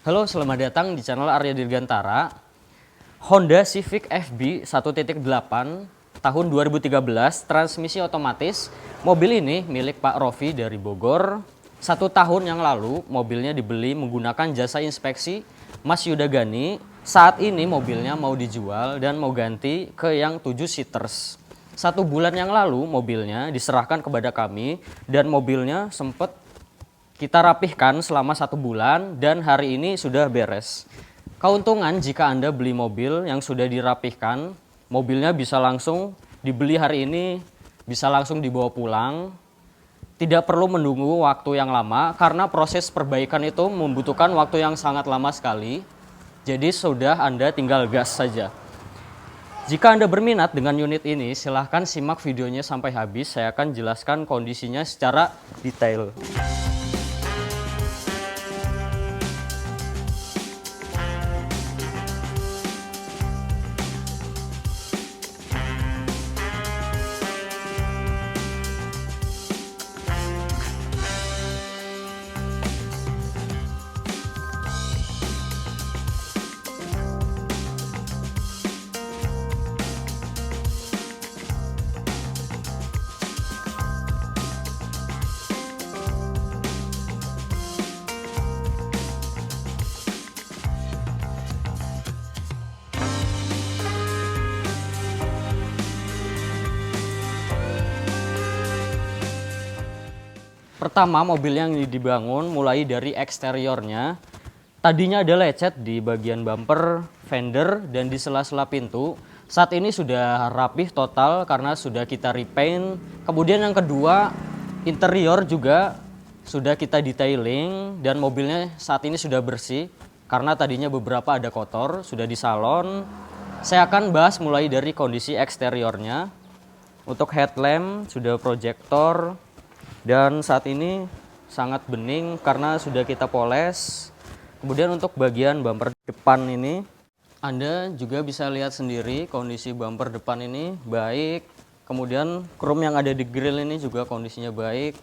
Halo, selamat datang di channel Arya Dirgantara. Honda Civic FB 1.8 tahun 2013, transmisi otomatis. Mobil ini milik Pak Rofi dari Bogor. 1 tahun yang lalu mobilnya dibeli menggunakan jasa inspeksi Mas Yuda Gani. Saat ini mobilnya mau dijual dan mau ganti ke yang 7 seaters. 1 bulan yang lalu mobilnya diserahkan kepada kami dan mobilnya sempat kita rapihkan selama 1 bulan dan hari ini sudah beres. Keuntungan jika Anda beli mobil yang sudah dirapihkan, mobilnya bisa langsung dibeli hari ini, bisa langsung dibawa pulang. Tidak perlu menunggu waktu yang lama karena proses perbaikan itu membutuhkan waktu yang sangat lama sekali. Jadi sudah Anda tinggal gas saja. Jika Anda berminat dengan unit ini, silahkan simak videonya sampai habis. Saya akan jelaskan kondisinya secara detail. Pertama, mobil yang dibangun mulai dari eksteriornya. Tadinya ada lecet di bagian bumper, fender, dan di sela-sela pintu. Saat ini sudah rapih total karena sudah kita repaint. Kemudian yang kedua, interior juga sudah kita detailing dan mobilnya saat ini sudah bersih. Karena tadinya beberapa ada kotor, sudah di salon. Saya akan bahas mulai dari kondisi eksteriornya. Untuk headlamp sudah proyektor. Dan saat ini sangat bening karena sudah kita poles. Kemudian untuk bagian bumper depan ini, Anda juga bisa lihat sendiri kondisi bumper depan ini baik. Kemudian chrome yang ada di grill ini juga kondisinya baik.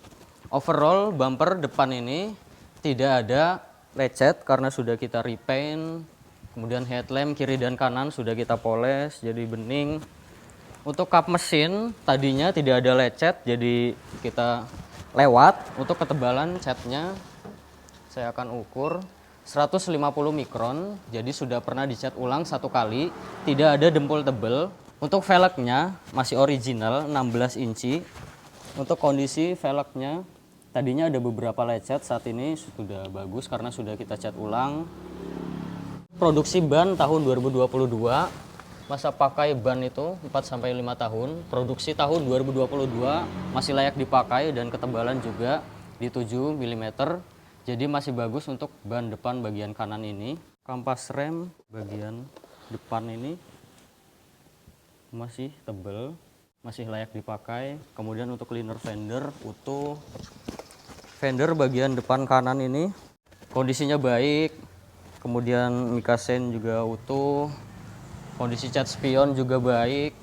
Overall bumper depan ini tidak ada lecet karena sudah kita repaint. Kemudian headlamp kiri dan kanan sudah kita poles jadi bening. Untuk kap mesin tadinya tidak ada lecet jadi kita lewat. Untuk ketebalan catnya saya akan ukur 150 mikron, jadi sudah pernah dicat ulang 1 kali, tidak ada dempul tebel. Untuk velgnya masih original 16 inci. Untuk kondisi velgnya tadinya ada beberapa lecet, saat ini sudah bagus karena sudah kita cat ulang. Produksi ban tahun 2022. Masa pakai ban itu 4-5 tahun. Produksi tahun 2022 masih layak dipakai dan ketebalan juga di 7 mm. Jadi masih bagus untuk ban depan bagian kanan ini. Kampas rem bagian depan ini masih tebal, masih layak dipakai. Kemudian untuk liner fender utuh. Fender bagian depan kanan ini kondisinya baik. Kemudian mica sen juga utuh. Kondisi cat spion juga baik.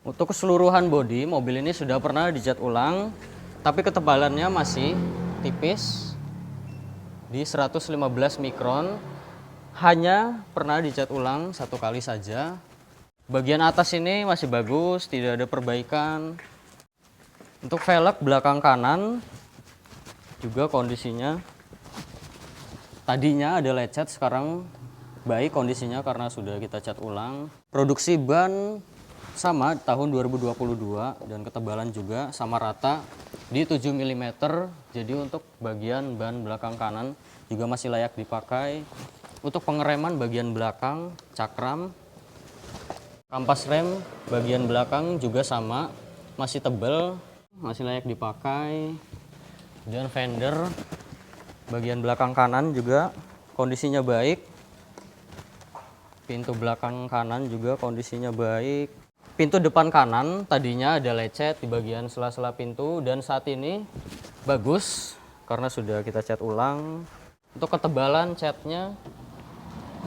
Untuk keseluruhan bodi, mobil ini sudah pernah dicat ulang, tapi ketebalannya masih tipis di 115 mikron. Hanya pernah dicat ulang 1 kali saja. Bagian atas ini masih bagus, tidak ada perbaikan. Untuk velg belakang kanan juga kondisinya tadinya ada lecet, sekarang baik kondisinya karena sudah kita cat ulang. Produksi ban sama tahun 2022 dan ketebalan juga sama rata di 7 mm. Jadi untuk bagian ban belakang kanan juga masih layak dipakai. Untuk pengereman bagian belakang cakram, kampas rem bagian belakang juga sama, masih tebal, masih layak dipakai. Dan fender bagian belakang kanan juga kondisinya baik. Pintu belakang kanan juga kondisinya baik. Pintu depan kanan tadinya ada lecet di bagian sela-sela pintu dan saat ini bagus karena sudah kita cat ulang. Untuk ketebalan catnya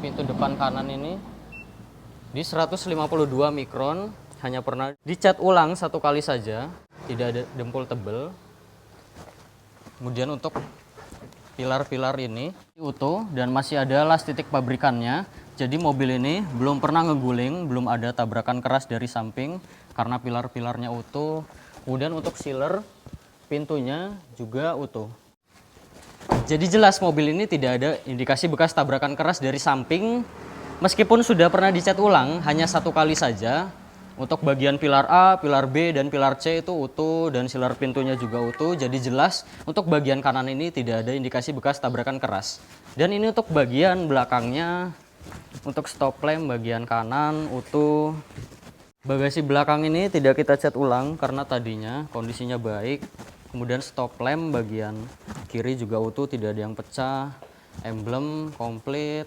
pintu depan kanan ini di 152 mikron, hanya pernah dicat ulang 1 kali saja, tidak ada dempul tebel. Kemudian untuk pilar-pilar ini utuh dan masih ada las titik pabrikannya. Jadi mobil ini belum pernah ngeguling, belum ada tabrakan keras dari samping karena pilar-pilarnya utuh. Kemudian untuk sealer pintunya juga utuh. Jadi jelas mobil ini tidak ada indikasi bekas tabrakan keras dari samping. Meskipun sudah pernah dicat ulang hanya satu kali saja. Untuk bagian pilar A, pilar B, dan pilar C itu utuh dan sealer pintunya juga utuh. Jadi jelas untuk bagian kanan ini tidak ada indikasi bekas tabrakan keras. Dan ini untuk bagian belakangnya, untuk stop lamp bagian kanan utuh. Bagasi belakang ini tidak kita cat ulang karena tadinya kondisinya baik. Kemudian stop lamp bagian kiri juga utuh, tidak ada yang pecah. Emblem komplit.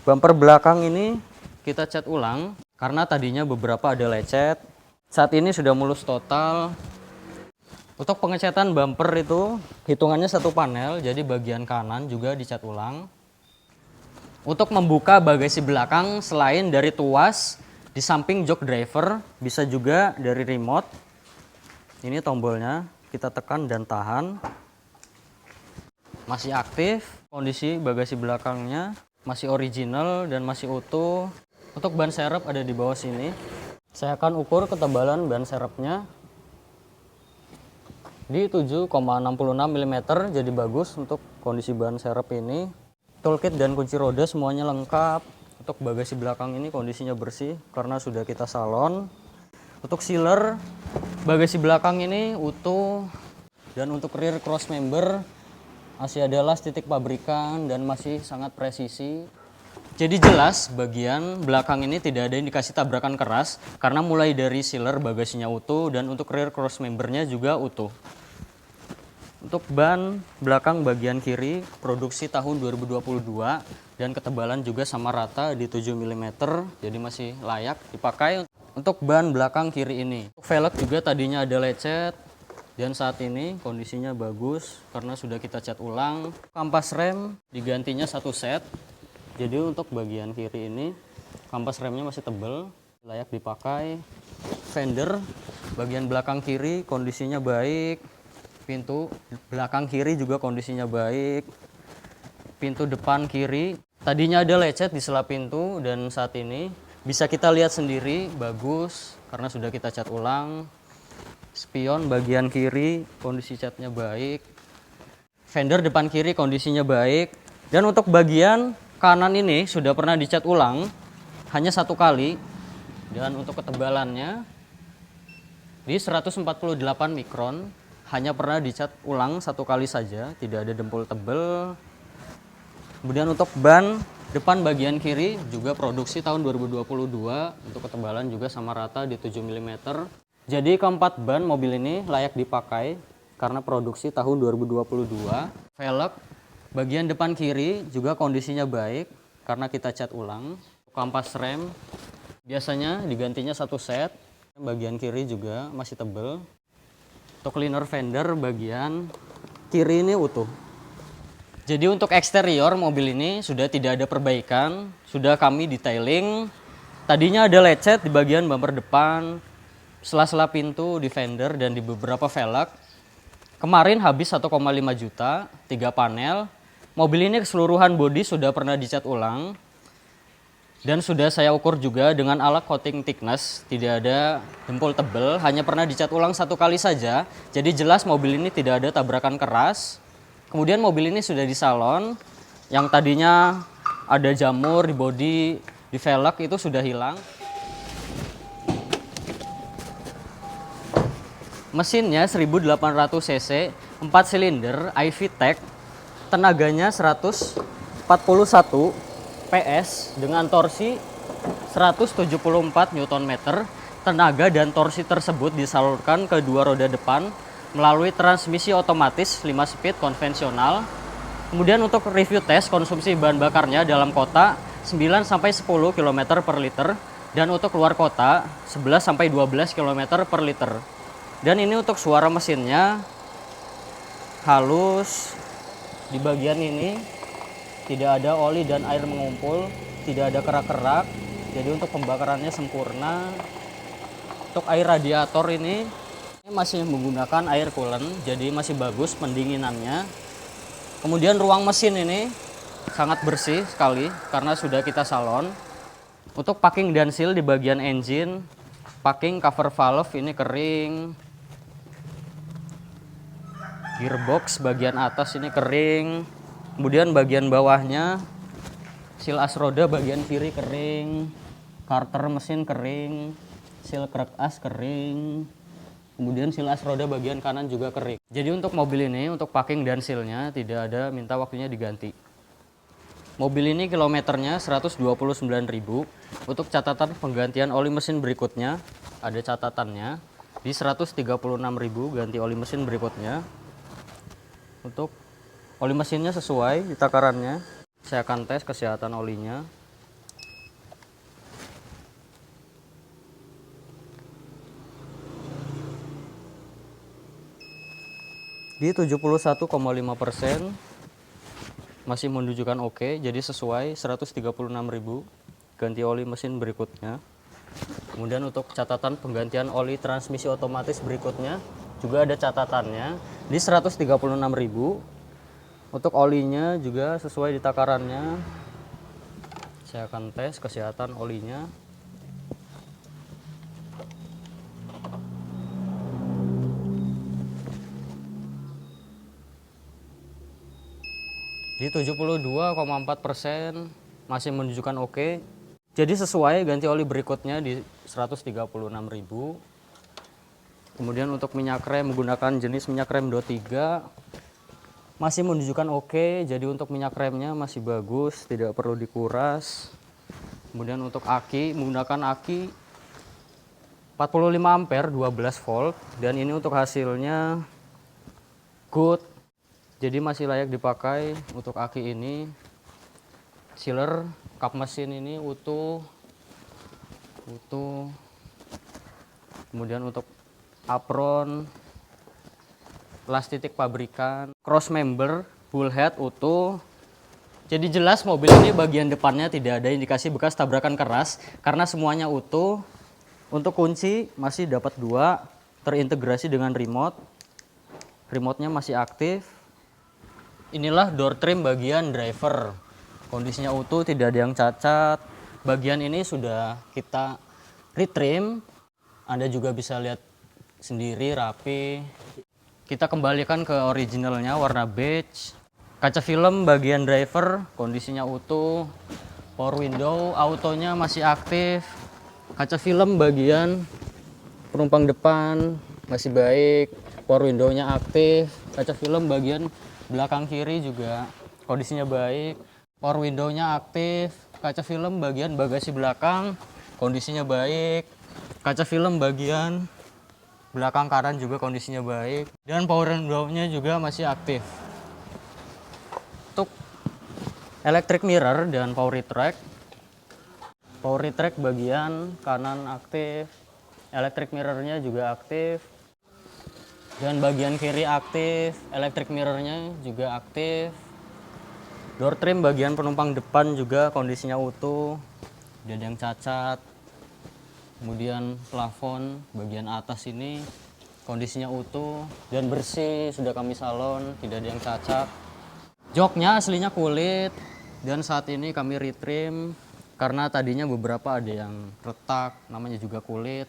Bumper belakang ini kita cat ulang karena tadinya beberapa ada lecet. Saat ini sudah mulus total. Untuk pengecatan bumper itu hitungannya satu panel, jadi bagian kanan juga dicat ulang. Untuk membuka bagasi belakang selain dari tuas, di samping jok driver bisa juga dari remote. Ini tombolnya, kita tekan dan tahan. Masih aktif, kondisi bagasi belakangnya masih original dan masih utuh. Untuk ban serep ada di bawah sini. Saya akan ukur ketebalan ban serepnya di 7,66 mm, jadi bagus untuk kondisi ban serep ini. Toolkit dan kunci roda semuanya lengkap. Untuk bagasi belakang ini kondisinya bersih karena sudah kita salon. Untuk sealer bagasi belakang ini utuh. Dan untuk rear cross member masih ada las titik pabrikan dan masih sangat presisi. Jadi jelas bagian belakang ini tidak ada indikasi tabrakan keras karena mulai dari sealer bagasinya utuh dan untuk rear cross membernya juga utuh. Untuk ban belakang bagian kiri produksi tahun 2022 dan ketebalan juga sama rata di 7 mm, jadi masih layak dipakai. Untuk ban belakang kiri ini, untuk velg juga tadinya ada lecet dan saat ini kondisinya bagus karena sudah kita cat ulang. Kampas rem digantinya satu set. Jadi untuk bagian kiri ini kampas remnya masih tebal, layak dipakai. Fender bagian belakang kiri kondisinya baik. Pintu belakang kiri juga kondisinya baik. Pintu depan kiri tadinya ada lecet di sela pintu dan saat ini bisa kita lihat sendiri bagus karena sudah kita cat ulang. Spion bagian kiri kondisi catnya baik. Fender depan kiri kondisinya baik. Dan untuk bagian kanan ini sudah pernah dicat ulang hanya satu kali dan untuk ketebalannya di 148 mikron, hanya pernah dicat ulang satu kali saja, tidak ada dempul tebel. Kemudian untuk ban depan bagian kiri juga produksi tahun 2022, untuk ketebalan juga sama rata di 7 mm. Jadi keempat ban mobil ini layak dipakai karena produksi tahun 2022. Velg bagian depan kiri juga kondisinya baik karena kita cat ulang. Kampas rem biasanya digantinya satu set. Bagian kiri juga masih tebal. Untuk liner fender bagian kiri ini utuh. Jadi untuk eksterior mobil ini sudah tidak ada perbaikan, sudah kami detailing. Tadinya ada lecet di bagian bumper depan, sela-sela pintu di fender dan di beberapa velg. Kemarin habis 1,5 juta, 3 panel. Mobil ini keseluruhan bodi sudah pernah dicat ulang dan sudah saya ukur juga dengan alat coating thickness, tidak ada dempul tebel, hanya pernah dicat ulang satu kali saja. Jadi jelas mobil ini tidak ada tabrakan keras. Kemudian mobil ini sudah disalon, yang tadinya ada jamur di bodi, di velg itu sudah hilang. Mesinnya 1800 cc, 4 silinder, iVTEC. Tenaganya 141 PS dengan torsi 174 Nm. Tenaga dan torsi tersebut disalurkan ke dua roda depan melalui transmisi otomatis 5 speed konvensional. Kemudian untuk review tes konsumsi bahan bakarnya dalam kota 9-10 km per liter dan untuk luar kota 11-12 km per liter. Dan ini untuk suara mesinnya halus. Di bagian ini tidak ada oli dan air mengumpul, tidak ada kerak-kerak, jadi untuk pembakarannya sempurna. Untuk air radiator ini masih menggunakan air coolant, jadi masih bagus pendinginannya. Kemudian ruang mesin ini sangat bersih sekali karena sudah kita salon. Untuk packing dan seal di bagian engine, packing cover valve ini kering. Gearbox bagian atas ini kering. Kemudian bagian bawahnya seal as roda bagian kiri kering. Karter mesin kering. Seal crack as kering. Kemudian seal as roda bagian kanan juga kering. Jadi untuk mobil ini, untuk packing dan sealnya tidak ada minta waktunya diganti. Mobil ini kilometernya 129.000. Untuk catatan penggantian oli mesin berikutnya, ada catatannya. Di 136.000 ganti oli mesin berikutnya. Untuk oli mesinnya sesuai di takarannya. Saya akan tes kesehatan olinya. Di 71,5%, masih menunjukkan oke, jadi sesuai 136.000 ganti oli mesin berikutnya. Kemudian untuk catatan penggantian oli transmisi otomatis berikutnya juga ada catatannya di 136.000. Untuk olinya juga sesuai di takarannya. Saya akan tes kesehatan olinya. Di 72,4% masih menunjukkan oke. Jadi sesuai ganti oli berikutnya di 136.000. Kemudian untuk minyak rem menggunakan jenis minyak rem Do3 masih menunjukkan oke. Jadi untuk minyak remnya masih bagus, tidak perlu dikuras. Kemudian untuk aki menggunakan aki 45 ampere 12 volt dan ini untuk hasilnya good. Jadi masih layak dipakai. Untuk aki ini sealer kap mesin ini utuh. Kemudian untuk apron las titik pabrikan, cross member bullhead utuh. Jadi jelas mobil ini bagian depannya tidak ada indikasi bekas tabrakan keras karena semuanya utuh. Untuk kunci masih dapat 2, terintegrasi dengan remote. Remote-nya masih aktif. Inilah door trim bagian driver. Kondisinya utuh, tidak ada yang cacat. Bagian ini sudah kita retrim. Anda juga bisa lihat sendiri rapi. Kita kembalikan ke originalnya warna beige. Kaca film bagian driver kondisinya utuh. Power window autonya masih aktif. Kaca film bagian penumpang depan masih baik. Power window-nya aktif. Kaca film bagian belakang kiri juga kondisinya baik. Power window-nya aktif. Kaca film bagian bagasi belakang kondisinya baik. Kaca film bagian belakang kanan juga kondisinya baik. Dan power window-nya juga masih aktif. Untuk electric mirror dan power retract. Power retract bagian kanan aktif. Electric mirror-nya juga aktif. Dan bagian kiri aktif, electric mirror-nya juga aktif. Door trim bagian penumpang depan juga kondisinya utuh, tidak ada yang cacat. Kemudian plafon bagian atas ini kondisinya utuh dan bersih, sudah kami salon, tidak ada yang cacat. Joknya aslinya kulit dan saat ini kami retrim karena tadinya beberapa ada yang retak, namanya juga kulit.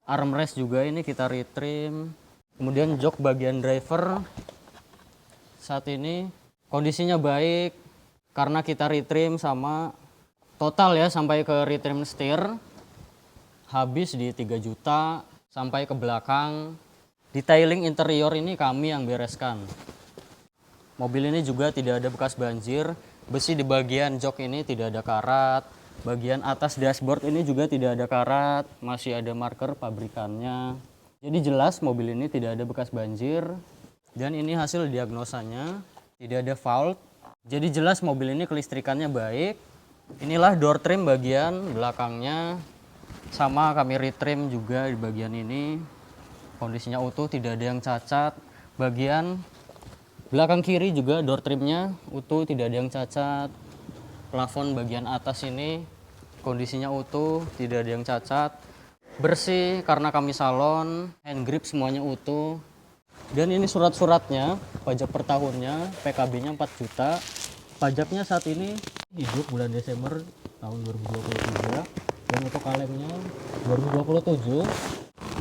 Armrest juga ini kita retrim. Kemudian jok bagian driver saat ini kondisinya baik karena kita retrim sama total ya sampai ke retrim setir habis di 3 juta sampai ke belakang. Detailing interior ini kami yang bereskan. Mobil ini juga tidak ada bekas banjir. Besi di bagian jok ini tidak ada karat. Bagian atas dashboard ini juga tidak ada karat. Masih ada marker pabrikannya. Jadi jelas mobil ini tidak ada bekas banjir. Dan ini hasil diagnosanya. Tidak ada fault. Jadi jelas mobil ini kelistrikannya baik. Inilah door trim bagian belakangnya. Sama kami retrim juga di bagian ini. Kondisinya utuh, tidak ada yang cacat. Bagian belakang kiri juga door trimnya utuh, tidak ada yang cacat. Plafon bagian atas ini kondisinya utuh, tidak ada yang cacat. Bersih karena kami salon, hand grip semuanya utuh. Dan ini surat-suratnya, pajak per tahunnya, PKB-nya 4 juta. Pajaknya saat ini hidup bulan Desember tahun 2023. Dan untuk kalemnya 2027.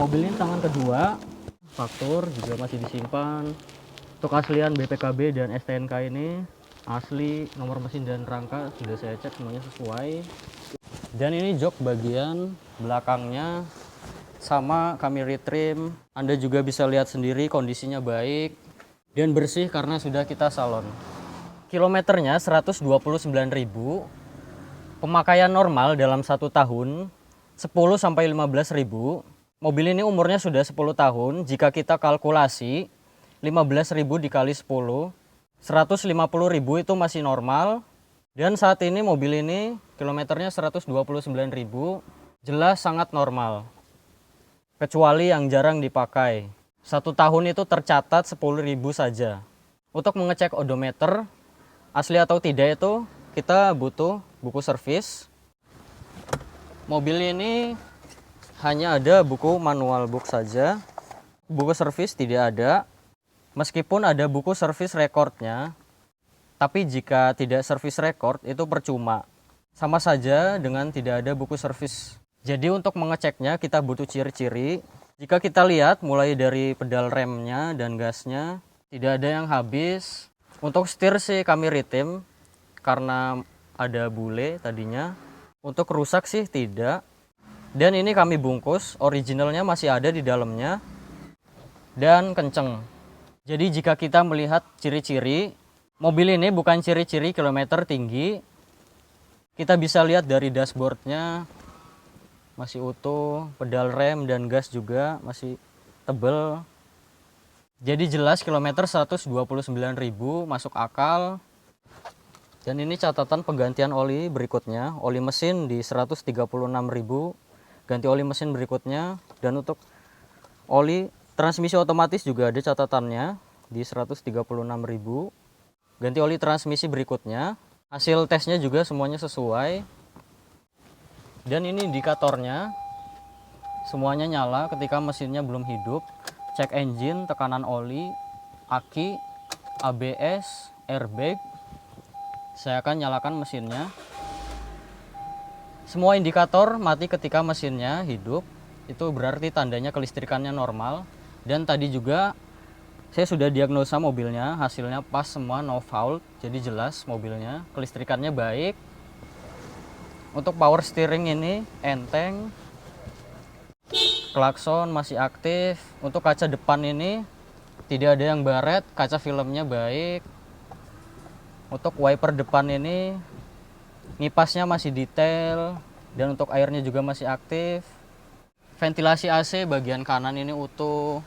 Mobil ini tangan kedua, faktur juga masih disimpan. Untuk aslian BPKB dan STNK ini asli, nomor mesin dan rangka sudah saya cek semuanya sesuai. Dan ini jok bagian belakangnya sama kami retrim. Anda juga bisa lihat sendiri kondisinya baik dan bersih karena sudah kita salon. Kilometernya 129.000. Pemakaian normal dalam 1 tahun 10-15.000. Mobil ini umurnya sudah 10 tahun. Jika kita kalkulasi 15.000 dikali 10, 150.000 itu masih normal. Dan saat ini mobil ini kilometernya 129.000, jelas sangat normal. Kecuali yang jarang dipakai. 1 tahun itu tercatat 10.000 saja. Untuk mengecek odometer asli atau tidak itu kita butuh buku servis. Mobil ini hanya ada buku manual book saja. Buku servis tidak ada. Meskipun ada buku servis recordnya, tapi jika tidak servis record itu percuma. Sama saja dengan tidak ada buku servis. Jadi untuk mengeceknya kita butuh ciri-ciri. Jika kita lihat mulai dari pedal remnya dan gasnya tidak ada yang habis. Untuk setir sih kami retrim karena ada bule tadinya. Untuk rusak sih tidak. Dan ini kami bungkus, originalnya masih ada di dalamnya. Dan kenceng. Jadi jika kita melihat ciri-ciri, mobil ini bukan ciri-ciri kilometer tinggi. Kita bisa lihat dari dashboardnya masih utuh, pedal rem dan gas juga masih tebel. Jadi jelas kilometer 129.000 masuk akal. Dan ini catatan penggantian oli berikutnya. Oli mesin di 136.000, ganti oli mesin berikutnya. Dan untuk oli transmisi otomatis juga ada catatannya di 136.000. Ganti oli transmisi berikutnya. Hasil tesnya juga semuanya sesuai. Dan ini indikatornya semuanya nyala ketika mesinnya belum hidup. Cek engine, tekanan oli, aki, ABS, airbag. Saya akan nyalakan mesinnya. Semua indikator mati ketika mesinnya hidup. Itu berarti tandanya kelistrikannya normal. Dan tadi juga saya sudah diagnosa mobilnya, hasilnya pas semua, no fault. Jadi jelas mobilnya, kelistrikannya baik. Untuk power steering ini enteng. Klakson masih aktif. Untuk kaca depan ini tidak ada yang baret, kaca filmnya baik. Untuk wiper depan ini ngipasnya masih detail. Dan untuk airnya juga masih aktif. Ventilasi AC bagian kanan ini utuh.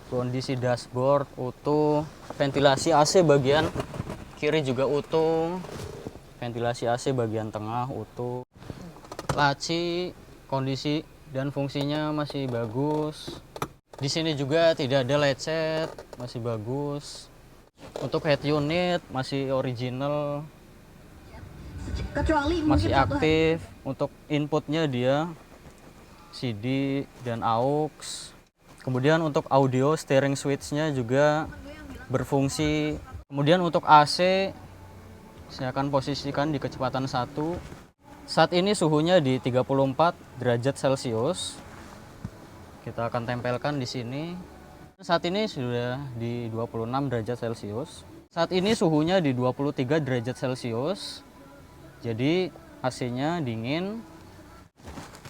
Kondisi dashboard utuh. Ventilasi AC bagian kiri juga utuh. Ventilasi AC bagian tengah utuh. Laci, kondisi dan fungsinya masih bagus. Di sini juga tidak ada lecet, masih bagus. Untuk head unit masih original, masih aktif. Untuk inputnya dia CD dan AUX. Kemudian untuk audio steering switch-nya juga berfungsi. Kemudian untuk AC saya akan posisikan di kecepatan 1. Saat ini suhunya di 34 derajat Celcius. Kita akan tempelkan di sini. Saat ini sudah di 26 derajat Celcius. Saat ini suhunya di 23 derajat Celcius. Jadi AC-nya dingin.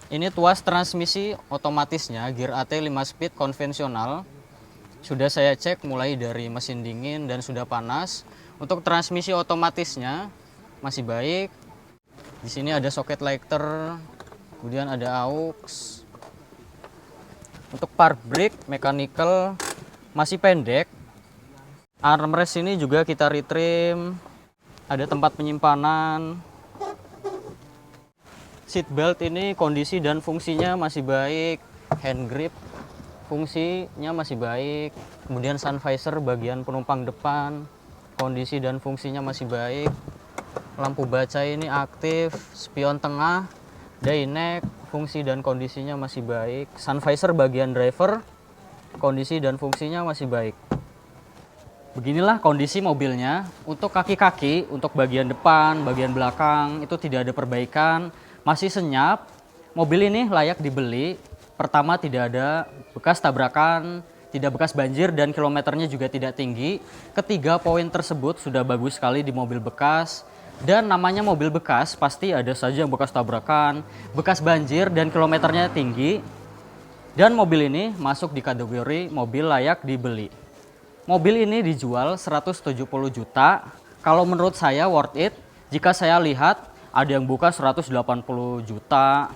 Ini tuas transmisi otomatisnya gear AT 5 speed konvensional. Sudah saya cek mulai dari mesin dingin dan sudah panas. Untuk transmisi otomatisnya masih baik. Di sini ada soket lighter, kemudian ada AUX. Untuk park brake mechanical masih pendek. Armrest ini juga kita retrim. Ada tempat penyimpanan. Seat belt ini kondisi dan fungsinya masih baik. Hand grip fungsinya masih baik. Kemudian sun visor bagian penumpang depan, kondisi dan fungsinya masih baik. Lampu baca ini aktif, spion tengah, daynek, fungsi dan kondisinya masih baik. Sun visor bagian driver, kondisi dan fungsinya masih baik. Beginilah kondisi mobilnya. Untuk kaki-kaki, untuk bagian depan, bagian belakang itu tidak ada perbaikan, masih senyap. Mobil ini layak dibeli. Pertama, tidak ada bekas tabrakan, tidak bekas banjir, dan kilometernya juga tidak tinggi. Ketiga poin tersebut sudah bagus sekali di mobil bekas. Dan namanya mobil bekas pasti ada saja yang bekas tabrakan, bekas banjir, dan kilometernya tinggi. Dan mobil ini masuk di kategori mobil layak dibeli. Mobil ini dijual 170 juta. Kalau menurut saya worth it. Jika saya lihat ada yang buka 180 juta.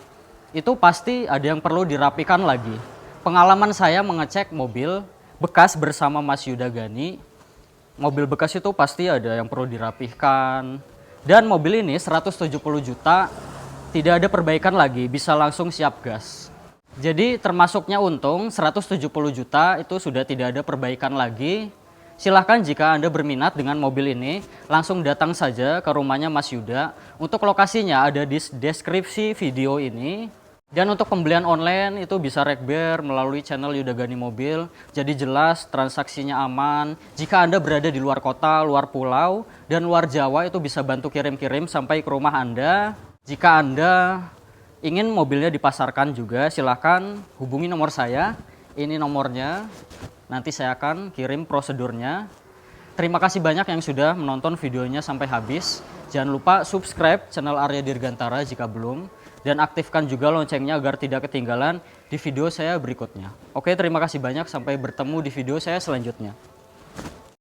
Itu pasti ada yang perlu dirapikan lagi. Pengalaman saya mengecek mobil bekas bersama Mas Yuda Gani. Mobil bekas itu pasti ada yang perlu dirapihkan. Dan mobil ini 170 juta, tidak ada perbaikan lagi, bisa langsung siap gas. Jadi termasuknya untung 170 juta itu sudah tidak ada perbaikan lagi. Silahkan jika Anda berminat dengan mobil ini, langsung datang saja ke rumahnya Mas Yuda. Untuk lokasinya ada di deskripsi video ini. Dan untuk pembelian online itu bisa rekber melalui channel Yuda Gani Mobil. Jadi jelas, transaksinya aman. Jika Anda berada di luar kota, luar pulau, dan luar Jawa itu bisa bantu kirim-kirim sampai ke rumah Anda. Jika Anda ingin mobilnya dipasarkan juga, silahkan hubungi nomor saya. Ini nomornya, nanti saya akan kirim prosedurnya. Terima kasih banyak yang sudah menonton videonya sampai habis. Jangan lupa subscribe channel Arya Dirgantara jika belum. Dan aktifkan juga loncengnya agar tidak ketinggalan di video saya berikutnya. Oke, terima kasih banyak. Sampai bertemu di video saya selanjutnya.